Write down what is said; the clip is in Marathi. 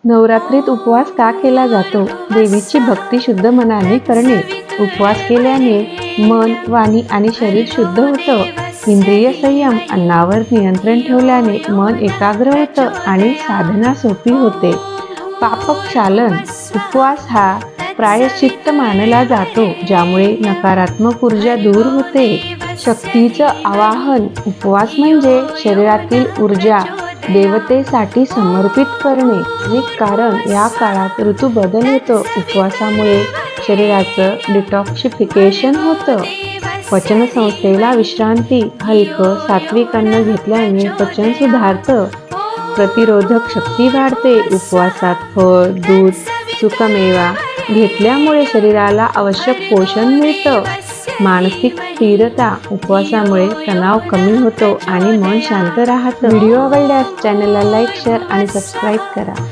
नवरात्रीत उपवास का केला जातो? देवीची भक्ती शुद्ध मनाने करणे. उपवास केल्याने मन, वाणी आणि शरीर शुद्ध होतं. इंद्रिय संयम, अन्नावर नियंत्रण ठेवल्याने मन एकाग्र होतं आणि साधना सोपी होते. पापक्षालन, उपवास हा प्रायश्चित्त मानला जातो, ज्यामुळे नकारात्मक ऊर्जा दूर होते. शक्तीचं आवाहन, उपवास म्हणजे शरीरातील ऊर्जा देवतेसाठी समर्पित करणे. कारण या काळात ऋतू बदल होतो. उपवासामुळे शरीराचं डिटॉक्सिफिकेशन होतं. पचनसंस्थेला विश्रांती, हलकं सात्विक अन्न घेतल्याने पचन सुधारतं. प्रतिरोधक शक्ती वाढते. उपवासात फळ, दूध, सुकामेवा घेतल्यामुळे शरीराला आवश्यक पोषण मिळतं. मानसिक स्थिरता, उपवासामुळे तणाव कमी होतो आणि मन शांत राहतं. व्हिडिओ आवडल्यास चॅनलला लाईक, शेअर आणि सबस्क्राईब करा.